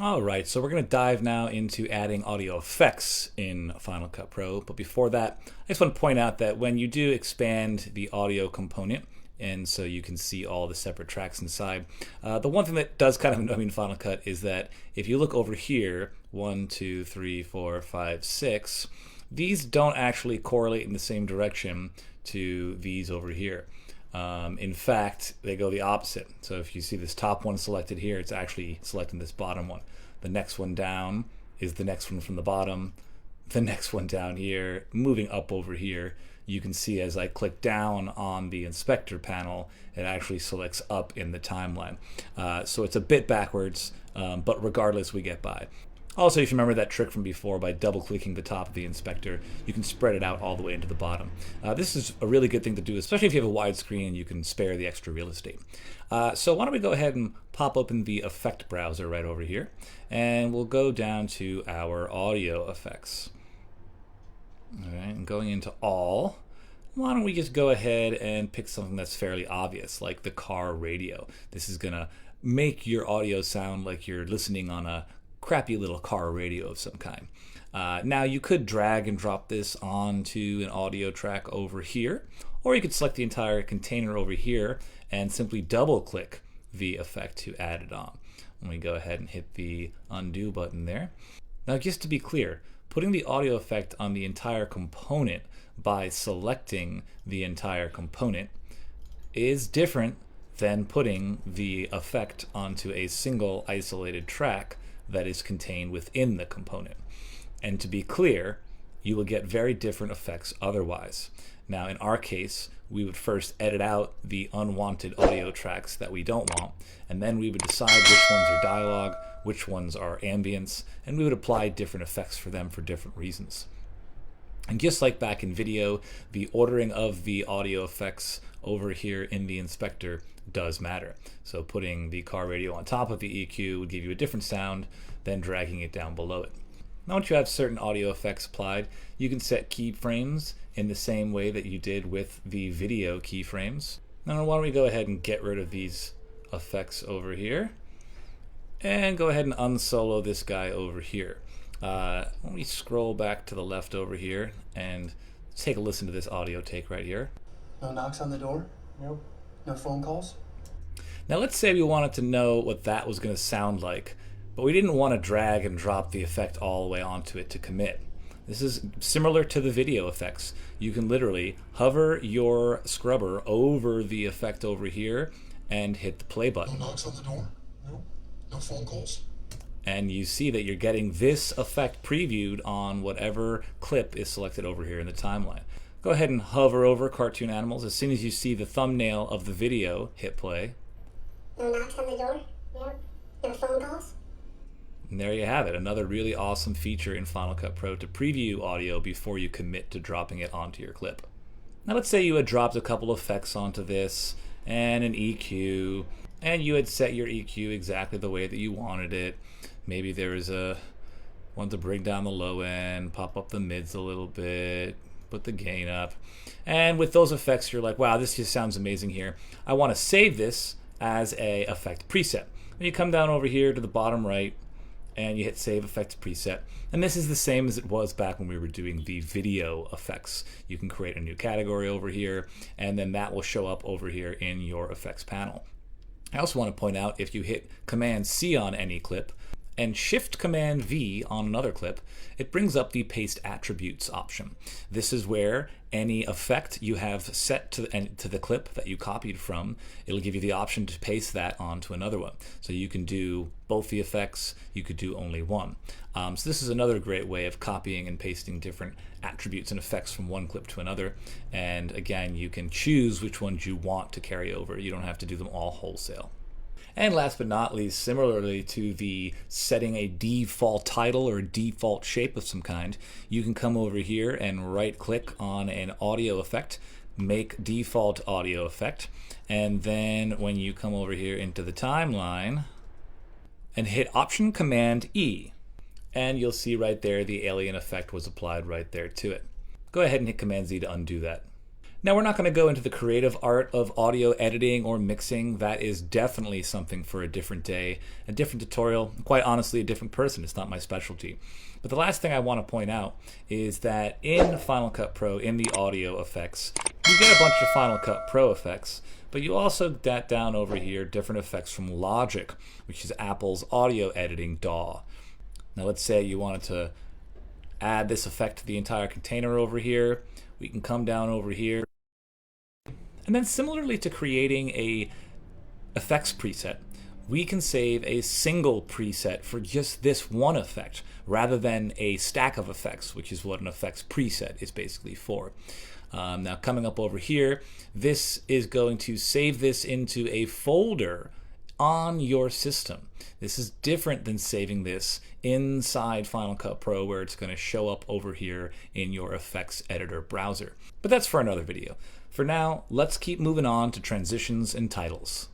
All right, so we're going to dive now into adding audio effects in Final Cut Pro. But before that, I just want to point out that when you do expand the audio component, and so you can see all the separate tracks inside, the one thing that does kind of annoy me in Final Cut is that if you look over here, 1, 2, 3, 4, 5, 6, these don't actually correlate in the same direction to these over here. In fact, they go the opposite. So if you see this top one selected here, it's actually selecting this bottom one. The next one down is the next one from the bottom. The next one down here, moving up over here, you can see as I click down on the inspector panel, it actually selects up in the timeline. So it's a bit backwards, but regardless, we get by. Also, if you remember that trick from before, by double-clicking the top of the inspector, you can spread it out all the way into the bottom. This is a really good thing to do, especially if you have a wide screen and you can spare the extra real estate. So why don't we go ahead and pop open the effect browser right over here, and we'll go down to our audio effects. All right, and going into all, why don't we just go ahead and pick something that's fairly obvious, like the car radio. This is going to make your audio sound like you're listening on a crappy little car radio of some kind. Now you could drag and drop this onto an audio track over here, or you could select the entire container over here and simply double click the effect to add it on. Let me go ahead and hit the undo button there. Now just to be clear, putting the audio effect on the entire component by selecting the entire component is different than putting the effect onto a single isolated track that is contained within the component. And to be clear, you will get very different effects otherwise. Now in our case, we would first edit out the unwanted audio tracks that we don't want, and then we would decide which ones are dialogue, which ones are ambience, and we would apply different effects for them for different reasons. And just like back in video, the ordering of the audio effects over here in the inspector does matter. So putting the car radio on top of the EQ would give you a different sound than dragging it down below it. Now once you have certain audio effects applied, you can set keyframes in the same way that you did with the video keyframes. Now why don't we go ahead and get rid of these effects over here and go ahead and unsolo this guy over here. Let me scroll back to the left over here and take a listen to this audio take right here. No knocks on the door? Nope. No phone calls? Now let's say we wanted to know what that was going to sound like, but we didn't want to drag and drop the effect all the way onto it to commit. This is similar to the video effects. You can literally hover your scrubber over the effect over here and hit the play button. No knocks on the door? Nope. No phone calls? And you see that you're getting this effect previewed on whatever clip is selected over here in the timeline. Go ahead and hover over cartoon animals. As soon as you see the thumbnail of the video, hit play. No knocks on the door? Yep. No phone calls? And there you have it, another really awesome feature in Final Cut Pro to preview audio before you commit to dropping it onto your clip. Now let's say you had dropped a couple effects onto this and an EQ, and you had set your EQ exactly the way that you wanted it. Maybe there was a one to bring down the low end, pop up the mids a little bit, put the gain up. And with those effects, you're like, wow, this just sounds amazing here. I want to save this as a effect preset. And you come down over here to the bottom right, and you hit Save Effects Preset. And this is the same as it was back when we were doing the video effects. You can create a new category over here, and then that will show up over here in your effects panel. I also want to point out, if you hit Command C on any clip and Shift Command V on another clip, it brings up the Paste Attributes option. This is where any effect you have set to the clip that you copied from, it'll give you the option to paste that onto another one. So you can do both the effects, you could do only one. So this is another great way of copying and pasting different attributes and effects from one clip to another. And again, you can choose which ones you want to carry over. You don't have to do them all wholesale. And last but not least, similarly to the setting a default title or a default shape of some kind, you can come over here and right click on an audio effect, make default audio effect, and then when you come over here into the timeline and hit Option Command E, and you'll see right there the alien effect was applied right there to it. Go ahead and hit Command Z to undo that. Now, we're not going to go into the creative art of audio editing or mixing. That is definitely something for a different day, a different tutorial, quite honestly, a different person. It's not my specialty. But the last thing I want to point out is that in Final Cut Pro, in the audio effects, you get a bunch of Final Cut Pro effects, but you also get down over here different effects from Logic, which is Apple's audio editing DAW. Now, let's say you wanted to add this effect to the entire container over here. We can come down over here. And then similarly to creating a effects preset, we can save a single preset for just this one effect rather than a stack of effects, which is what an effects preset is basically for. Now coming up over here, this is going to save this into a folder on your system. This is different than saving this inside Final Cut Pro where it's going to show up over here in your effects editor browser. But that's for another video. For now, let's keep moving on to transitions and titles.